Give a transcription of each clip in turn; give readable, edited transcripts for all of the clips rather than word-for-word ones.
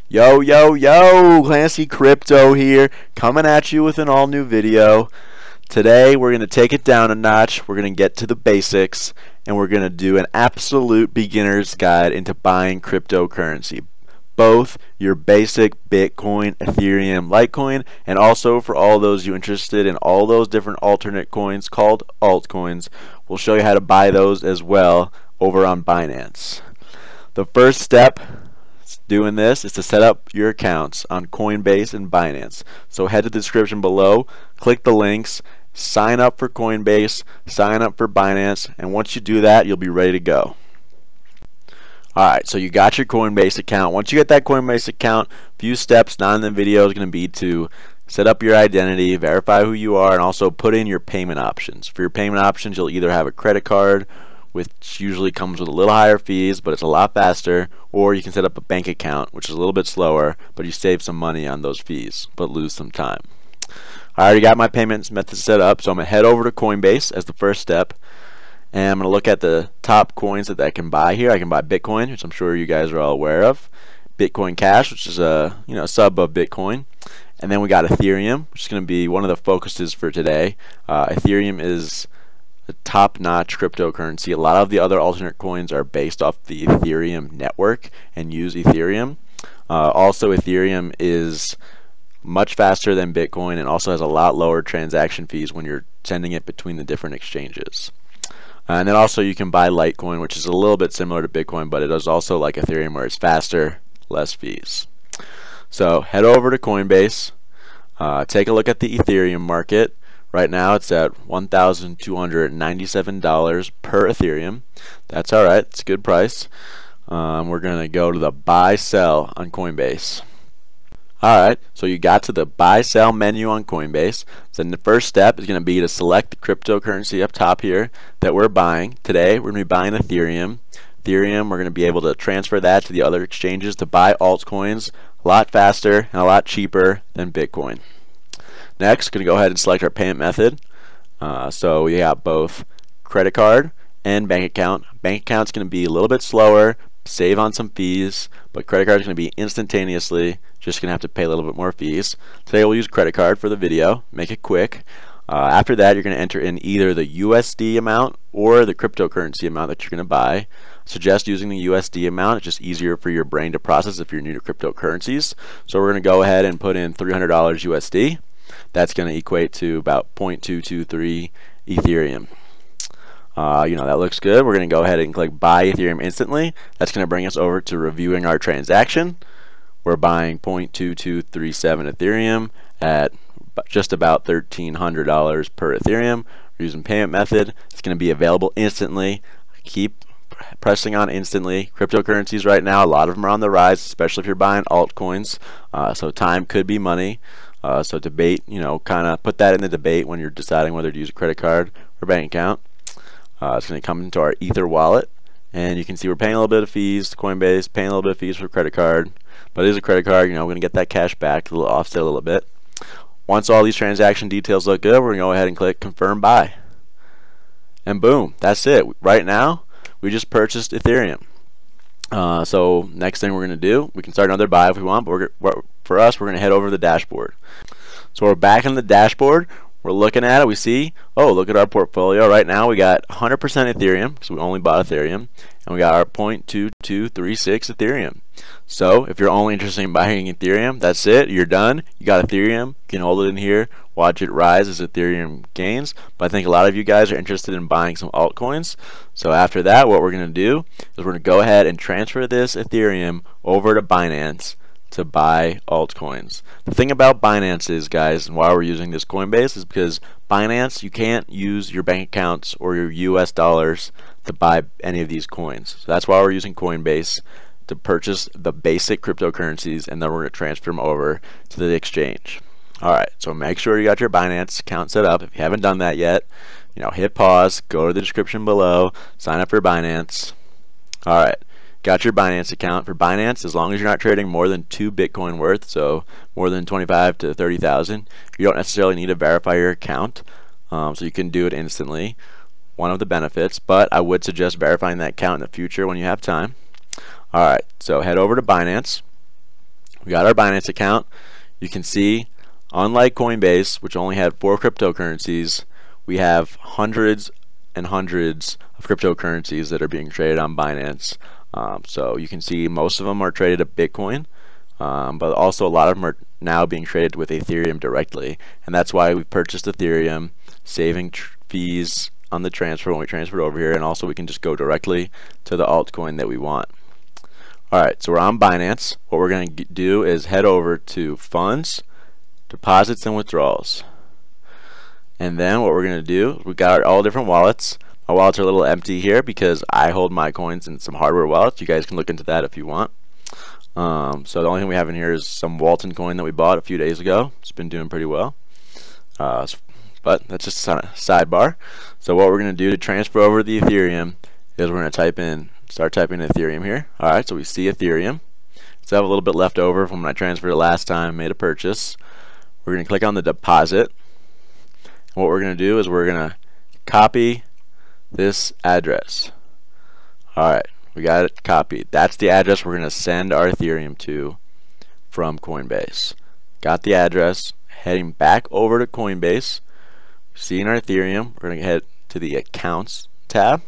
Yo, yo, yo, Clancy Crypto here, coming at you with an all new video. Today we're going to take it down a notch, we're going to get to the basics, and we're going to do an absolute beginner's guide into buying cryptocurrency. Both your basic Bitcoin, Ethereum, Litecoin, and also for all those you interested in all those different alternate coins called altcoins. We'll show you how to buy those as well over on Binance. The first step doing this is to set up your accounts on Coinbase and Binance. So head to the description below, click the links, sign up for Coinbase, sign up for Binance, and once you do that, you'll be ready to go. Alright, so you got your Coinbase account. Once you get that Coinbase account, a few steps down in the video is going to be to set up your identity, verify who you are, and also put in your payment options. For your payment options, you'll either have a credit card, which usually comes with a little higher fees, but it's a lot faster, or you can set up a bank account, which is a little bit slower, but you save some money on those fees, but lose some time. I already got my payments method set up, so I'm going to head over to Coinbase as the first step, and I'm going to look at the top coins that I can buy here. I can buy Bitcoin, which I'm sure you guys are all aware of, Bitcoin Cash, which is a sub of Bitcoin, and then we got Ethereum, which is going to be one of the focuses for today. Ethereum is the top-notch cryptocurrency. A lot of the other alternate coins are based off the Ethereum network and use Ethereum. Also, Ethereum is much faster than Bitcoin and also has a lot lower transaction fees when you're sending it between the different exchanges. And then also you can buy Litecoin, which is a little bit similar to Bitcoin, but it is also like Ethereum where it's faster, less fees. So head over to Coinbase, take a look at the Ethereum market. Right now it's at $1,297 per Ethereum. That's alright, it's a good price. We're going to go to the buy sell on Coinbase. Alright, so you got to the buy sell menu on Coinbase. So then the first step is going to be to select the cryptocurrency up top here that we're buying. Today we're going to be buying Ethereum. We're going to be able to transfer that to the other exchanges to buy altcoins a lot faster and a lot cheaper than Bitcoin. Next, going to go ahead and select our payment method. So we got both credit card and bank account. Bank account's going to be a little bit slower, save on some fees, but credit card is going to be instantaneously, just going to have to pay a little bit more fees. Today we'll use credit card for the video, make it quick. After that, you're going to enter in either the USD amount or the cryptocurrency amount that you're going to buy. I suggest using the USD amount. It's just easier for your brain to process if you're new to cryptocurrencies. So we're going to go ahead and put in $300 USD. That's going to equate to about 0.223 Ethereum. That looks good. We're going to go ahead and click buy Ethereum instantly. That's going to bring us over to reviewing our transaction. We're buying 0.2237 Ethereum at just about $1,300 per Ethereum. We're using payment method. It's going to be available instantly. Keep pressing on instantly. Cryptocurrencies right now, a lot of them are on the rise, especially if you're buying altcoins. So time could be money. So debate, kind of put that in the debate when you're deciding whether to use a credit card or bank account. It's going to come into our Ether wallet, and you can see we're paying a little bit of fees to Coinbase, paying a little bit of fees for credit card, but it is a credit card. We're going to get that cash back, a little offset a little bit. Once all these transaction details look good, we're going to go ahead and click confirm buy, and boom, that's it. Right now, we just purchased Ethereum. So next thing we're going to do, we can start another buy if we want, but for us, we're going to head over to the dashboard. So we're back in the dashboard. We're looking at it. We see, oh, look at our portfolio. Right now, we got 100% Ethereum because we only bought Ethereum, and we got our 0.2236 Ethereum. So if you're only interested in buying Ethereum, that's it. You're done. You got Ethereum. You can hold it in here, watch it rise as Ethereum gains. But I think a lot of you guys are interested in buying some altcoins. So after that, what we're going to do is we're going to go ahead and transfer this Ethereum over to Binance to buy altcoins. The thing about Binance is, guys, and why we're using this Coinbase is because Binance, you can't use your bank accounts or your US dollars to buy any of these coins. So that's why we're using Coinbase to purchase the basic cryptocurrencies, and then we're going to transfer them over to the exchange. Alright, so make sure you got your Binance account set up. If you haven't done that yet, hit pause, go to the description below, sign up for Binance. Alright. Got your Binance account. For Binance, as long as you're not trading more than 2 Bitcoin worth, so more than 25 to 30,000, you don't necessarily need to verify your account, so you can do it instantly. One of the benefits, but I would suggest verifying that account in the future when you have time. Alright, so head over to Binance. We got our Binance account. You can see, unlike Coinbase, which only had 4 cryptocurrencies, we have hundreds and hundreds of cryptocurrencies that are being traded on Binance. So you can see most of them are traded at Bitcoin, but also a lot of them are now being traded with Ethereum directly, and that's why we purchased Ethereum, saving fees on the transfer when we transfer over here, and also we can just go directly to the altcoin that we want. Alright, so we're on Binance. What we're going to do is head over to Funds, Deposits, and Withdrawals. And then what we're going to do, we got all different wallets. My wallets are a little empty here because I hold my coins in some hardware wallets. You guys can look into that if you want. So the only thing we have in here is some Walton coin that we bought a few days ago. It's been doing pretty well. But that's just a sidebar. So what we're going to do to transfer over the Ethereum is we're going to start typing Ethereum here. Alright, so we see Ethereum. So I have a little bit left over from when I transferred it last time, made a purchase. We're going to click on the deposit. And what we're going to do is we're going to copy this address. Alright, we got it copied. That's the address we're going to send our Ethereum to from Coinbase. Got the address. Heading back over to Coinbase. Seeing our Ethereum, we're going to head to the Accounts tab.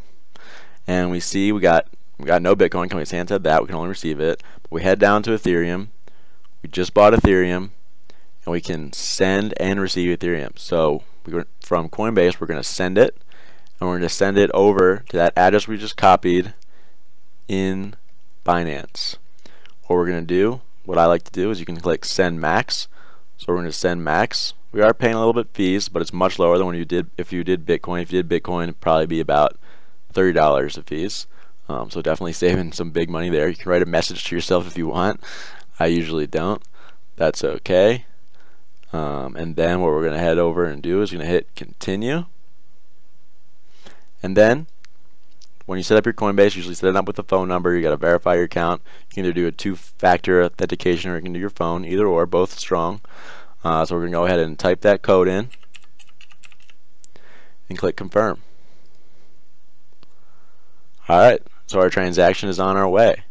And we see we got no Bitcoin. Can we stand to that? We can only receive it. But we head down to Ethereum. We just bought Ethereum, and we can send and receive Ethereum. So from Coinbase, we're going to send it, and we're going to send it over to that address we just copied in Binance. What we're going to do, what I like to do, is you can click Send Max. So we're going to send max. We are paying a little bit fees, but it's much lower than when if you did Bitcoin. If you did Bitcoin, it'd probably be about $30 of fees. So definitely saving some big money there. You can write a message to yourself if you want. I usually don't. That's okay. And then what we're going to head over and do is going to hit continue. And then when you set up your Coinbase, usually set it up with a phone number. You got to verify your account. You can either do a 2-factor authentication or you can do your phone. Either or, both strong. So we're going to go ahead and type that code in and click confirm. Alright, so our transaction is on our way.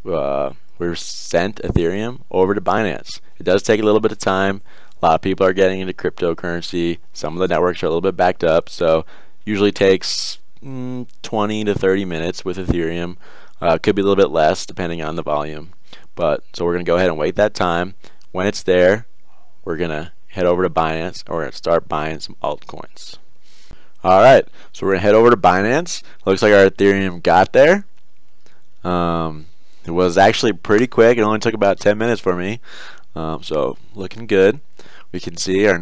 We're sent Ethereum over to Binance. It does take a little bit of time. A lot of people are getting into cryptocurrency. Some of the networks are a little bit backed up, so usually takes 20 to 30 minutes with Ethereum. Could be a little bit less depending on the volume. So we're going to go ahead and wait that time. When it's there, we're going to head over to Binance and we're going to start buying some altcoins. Alright, so we're going to head over to Binance. Looks like our Ethereum got there. It was actually pretty quick. It only took about 10 minutes for me. So looking good. We can see our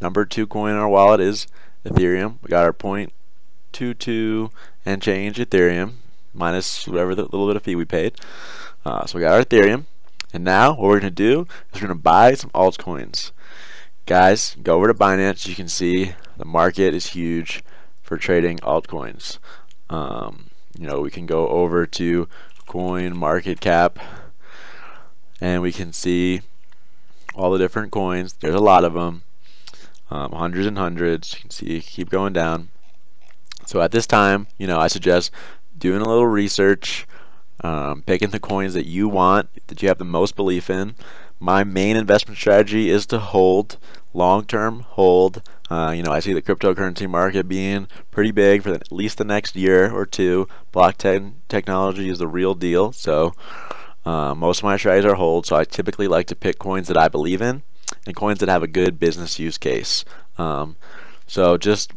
number 2 coin in our wallet is Ethereum. We got our 0.22 and change Ethereum minus whatever the little bit of fee we paid. So we got our Ethereum, and now what we're going to do is we're going to buy some altcoins. Guys, go over to Binance. You can see the market is huge for trading altcoins. We can go over to Coin Market Cap, and we can see all the different coins. There's a lot of them, hundreds and hundreds. You can see, keep going down. So at this time, I suggest doing a little research, picking the coins that you want, that you have the most belief in. My main investment strategy is to hold, long-term hold. I see the cryptocurrency market being pretty big for at least the next year or two. Blockchain technology is the real deal, so most of my strategies are hold. So I typically like to pick coins that I believe in and coins that have a good business use case. So just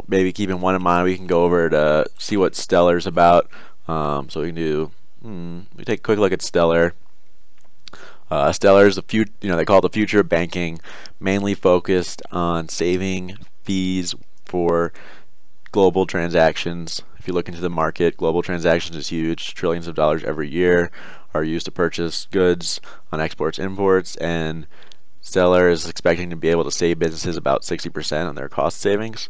maybe keeping one in mind. We can go over to see what Stellar's about. So we can do. We take a quick look at Stellar. Stellar is they call it the future of banking, mainly focused on saving fees for global transactions. If you look into the market, global transactions is huge. Trillions of dollars every year are used to purchase goods on exports, imports, and Stellar is expecting to be able to save businesses about 60% on their cost savings.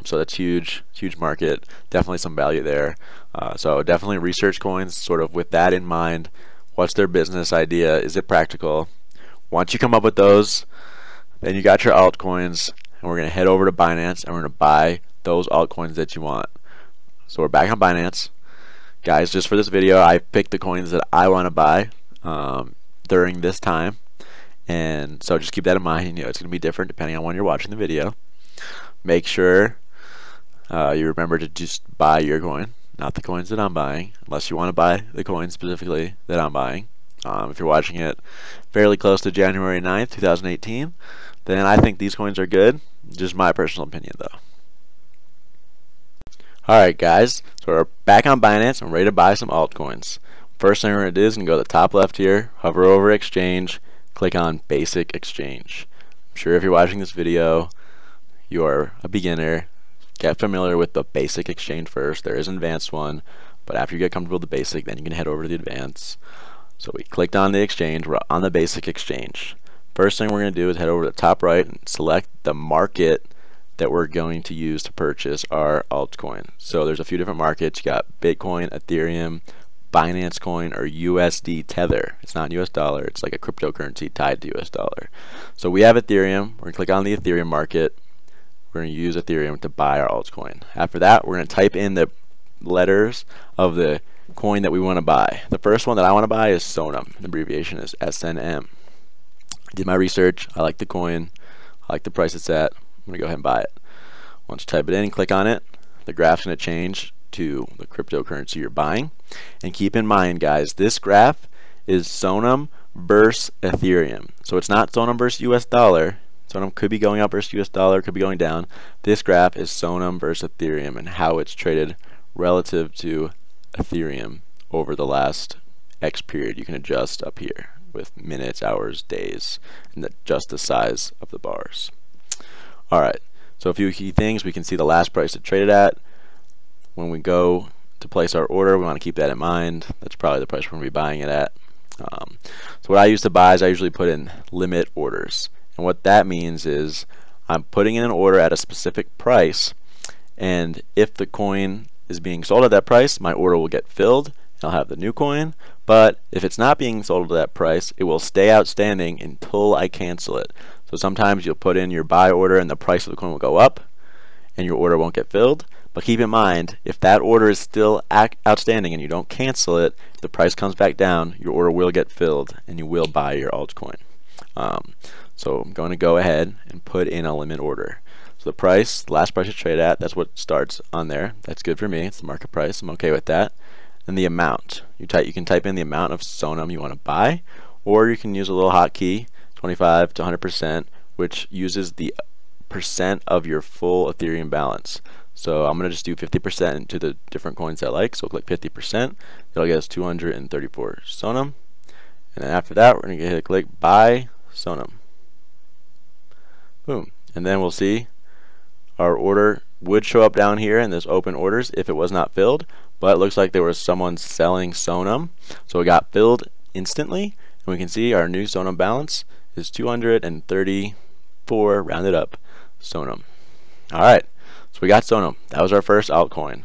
So that's huge market. Definitely some value there. So definitely research coins sort of with that in mind. What's their business idea? Is it practical? Once you come up with those, then you got your altcoins, and we're going to head over to Binance and we're going to buy those altcoins that you want. So we're back on Binance. Guys, just for this video, I picked the coins that I want to buy. during this time. And so just keep that in mind. You know, it's going to be different depending on when you're watching the video. Make sure you remember to just buy your coin, not the coins that I'm buying, unless you want to buy the coin specifically that I'm buying. If you're watching it fairly close to January 9th, 2018, then I think these coins are good. Just my personal opinion, though. Alright, guys, so we're back on Binance and ready to buy some altcoins. First thing we're going to do is go to the top left here, hover over Exchange, click on Basic Exchange. I'm sure if you're watching this video, you are a beginner. Get familiar with the basic exchange first. There is an advanced one, but after you get comfortable with the basic, then you can head over to the advanced. So we clicked on the exchange. We're on the basic exchange. First thing we're going to do is head over to the top right and select the market that we're going to use to purchase our altcoin. So there's a few different markets. You got Bitcoin, Ethereum, Binance Coin, or USD Tether. It's not US dollar. It's like a cryptocurrency tied to US dollar. So we have Ethereum. We're going to click on the Ethereum market. We're going to use Ethereum to buy our altcoin. After that, we're going to type in the letters of the coin that we want to buy. The first one that I want to buy is Sonum. The abbreviation is SNM. I did my research. I like the coin. I like the price it's at. I'm going to go ahead and buy it. Once you type it in and click on it, the graph's going to change to the cryptocurrency you're buying. And keep in mind, guys, this graph is Sonum versus Ethereum. So it's not Sonum versus US dollar. Sonum could be going up versus US dollar, could be going down. This graph is Sonum versus Ethereum and how it's traded relative to Ethereum over the last X period. You can adjust up here with minutes, hours, days, and adjust the size of the bars. Alright, so a few key things. We can see the last price it traded at. When we go to place our order, we want to keep that in mind. That's probably the price we're going to be buying it at. So what I use to buy is I usually put in limit orders. And what that means is I'm putting in an order at a specific price, and if the coin is being sold at that price, my order will get filled and I'll have the new coin. But if it's not being sold at that price, it will stay outstanding until I cancel it. So sometimes you'll put in your buy order and the price of the coin will go up and your order won't get filled. But keep in mind, if that order is still outstanding and you don't cancel it, if the price comes back down, your order will get filled and you will buy your altcoin. So I'm going to go ahead and put in a limit order. So the price, the last price you trade at, that's what starts on there. That's good for me. It's the market price. I'm okay with that. And the amount. You can type in the amount of Sonum you want to buy, or you can use a little hotkey, 25 to 100%, which uses the percent of your full Ethereum balance. So I'm going to just do 50% to the different coins I like. So click 50%. It'll get us 234 Sonum. And then after that, we're going to click Buy Sonum. Boom. And then we'll see our order would show up down here in this open orders if it was not filled, but it looks like there was someone selling Sonum, so it got filled instantly, and we can see our new Sonum balance is 234 rounded up Sonum. Alright, so we got Sonum. That was our first altcoin.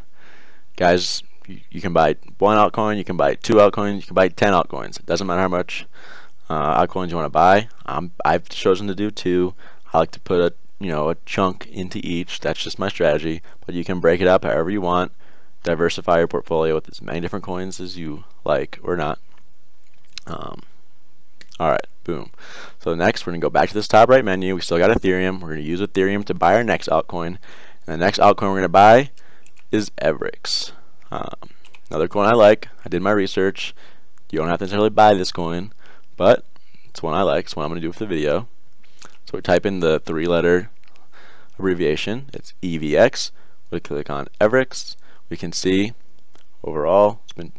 Guys, you can buy one altcoin, you can buy two altcoins, you can buy 10 altcoins. It doesn't matter how much altcoins you want to buy. I've chosen to do two. I like to put a chunk into each. That's just my strategy, but you can break it up however you want. Diversify your portfolio with as many different coins as you like or not. Alright, boom. So next we're going to go back to this top right menu. We still got Ethereum. We're going to use Ethereum to buy our next altcoin. And the next altcoin we're going to buy is Aetherium. Another coin I like. I did my research. You don't have to necessarily buy this coin, but it's one I like. It's one I'm going to do for the video. So we type in the 3-letter abbreviation. It's EVX. We click on Aetherium. We can see overall it's been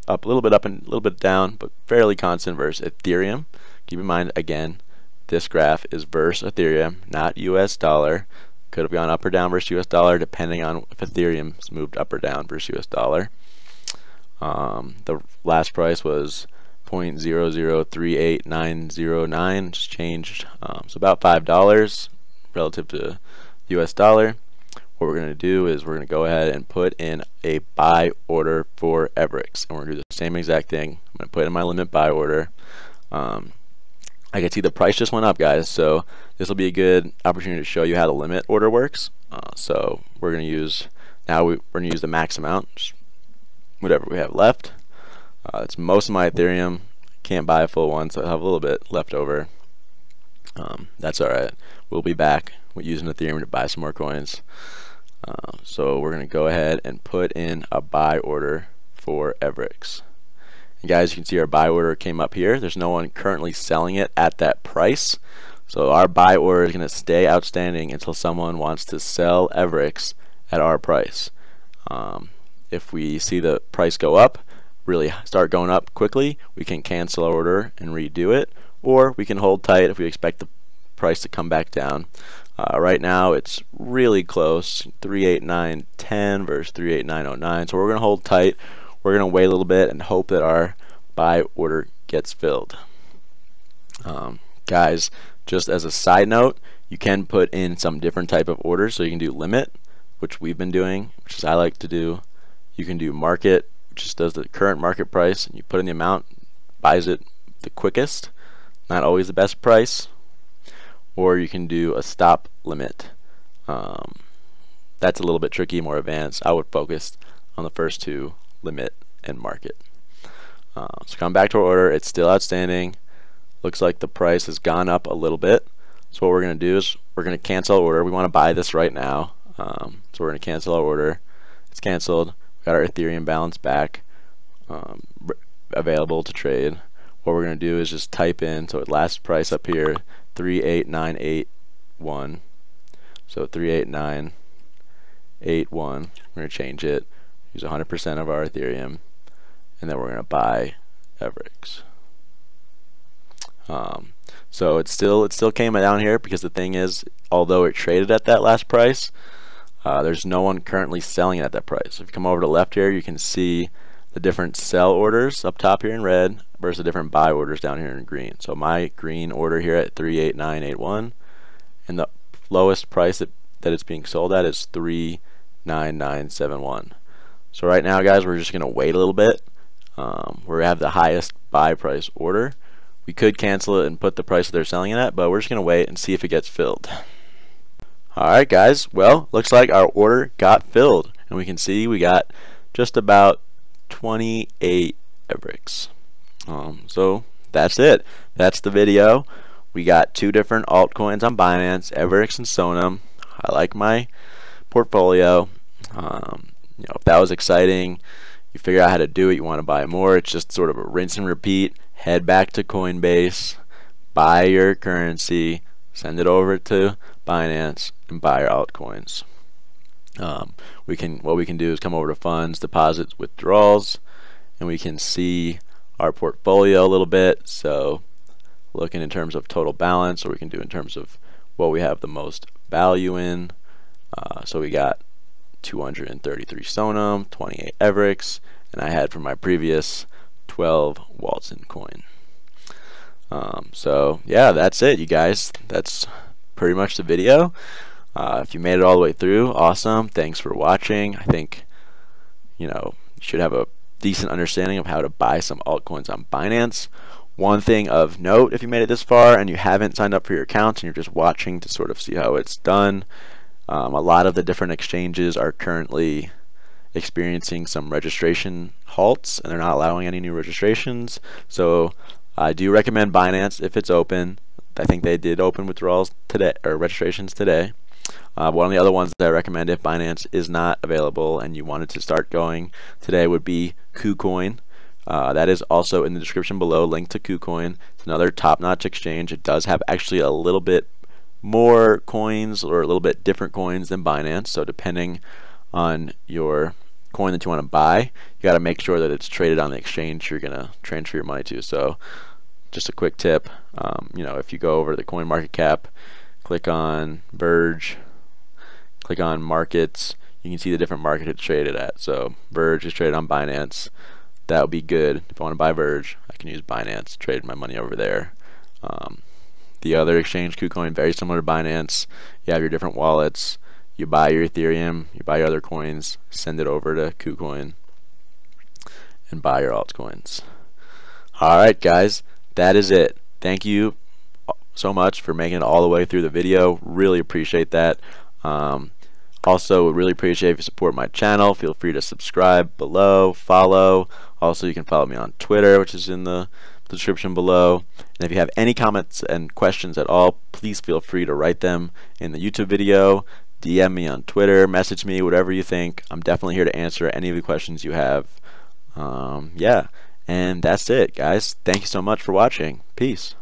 up a little bit up and a little bit down, but fairly constant versus Ethereum. Keep in mind, again, this graph is versus Ethereum, not US dollar. Could have gone up or down versus US dollar depending on if Ethereum's moved up or down versus US dollar. The last price was 0.0038909, just changed, so about $5 relative to US dollar. What we're going to do is we're going to go ahead and put in a buy order for Aetherium, and we're going to do the same exact thing. I'm going to put in my limit buy order. I can see the price just went up, guys, so this will be a good opportunity to show you how the limit order works. So we're going to use we're going to use the max amount, just whatever we have left. It's most of my Ethereum. can't buy a full one, so I have a little bit left over. That's alright. We'll be back with using Ethereum to buy some more coins. So we're going to go ahead and put in a buy order for Aetherium. And guys, you can see our buy order came up here. There's no one currently selling it at that price. So our buy order is going to stay outstanding until someone wants to sell Aetherium at our price. If we see the price go up, really start going up quickly, we can cancel our order and redo it, or we can hold tight if we expect the price to come back down. Right now it's really close, 389.10 versus 389.09, so we're going to hold tight. We're going to wait a little bit and hope that our buy order gets filled. Guys, just as a side note, you can put in some different type of orders. So you can do limit, which we've been doing, which is I like to do. You can do market, which just does the current market price, and you put in the amount, buys it the quickest, not always the best price. Or you can do a stop limit. That's a little bit tricky, more advanced. I would focus on the first two, limit and market. So come back to our order. It's still outstanding. Looks like the price has gone up a little bit. So what we're going to do is we're going to cancel our order. We want to buy this right now. So we're going to cancel our order. It's canceled. We got our Ethereum balance back, available to trade. What we're going to do is just type in, so at last price up here, 38981. So 38981. We're going to change it. Use 100% of our Ethereum, and then we're going to buy Aetherium. So it still came down here because the thing is, although it traded at that last price, there's no one currently selling it at that price. If you come over to the left here, you can see the different sell orders up top here in red versus the different buy orders down here in green. So my green order here at 38981, and the lowest price that it's being sold at is 39971. So right now, guys, we're just going to wait a little bit. We have the highest buy price order. We could cancel it and put the price that they're selling it at, but we're just going to wait and see if it gets filled. Alright guys, well, looks like our order got filled, and we can see we got just about 28 Aetherium. So that's it. That's the video. We got two different altcoins on Binance, Aetherium and Sonam. I like my portfolio. If that was exciting, you figure out how to do it, you want to buy more, it's just sort of a rinse and repeat. Head back to Coinbase, buy your currency, send it over to Binance, and buy your altcoins. What we can do is come over to funds, deposits, withdrawals, and we can see our portfolio a little bit. So looking in terms of total balance, or we can do in terms of what we have the most value in. So we got 233 Sonam, 28 Aetherium, and I had from my previous 12 Walton coin. So yeah, that's it, you guys. That's pretty much the video. If you made it all the way through, awesome. Thanks for watching. I think you should have a decent understanding of how to buy some altcoins on Binance. One thing of note, if you made it this far and you haven't signed up for your account and you're just watching to sort of see how it's done, a lot of the different exchanges are currently experiencing some registration halts, and they're not allowing any new registrations. So I do recommend Binance if it's open. I think they did open withdrawals today, or registrations today. One of the other ones that I recommend if Binance is not available and you wanted to start going today would be KuCoin. That is also in the description below, link to KuCoin. It's another top-notch exchange. It does have actually a little bit more coins, or a little bit different coins than Binance, so depending on your coin that you want to buy, you got to make sure that it's traded on the exchange you're going to transfer your money to. So just a quick tip, if you go over to the coin market cap, click on Verge, click on markets, you can see the different market it's traded at. So Verge is traded on Binance. That would be good. If I want to buy Verge, I can use Binance, trade my money over there. The other exchange, KuCoin, very similar to Binance. You have your different wallets. You buy your Ethereum, you buy your other coins, send it over to KuCoin, and buy your altcoins. Alright guys, that is it. Thank you so much for making it all the way through the video. Really appreciate that. Also, really appreciate if you support my channel. Feel free to subscribe below, follow. Also, you can follow me on Twitter, which is in the the description below. And if you have any comments and questions at all, please feel free to write them in the YouTube video, DM me on Twitter, message me, whatever you think. I'm definitely here to answer any of the questions you have. Yeah, and that's it, guys. Thank you so much for watching. Peace.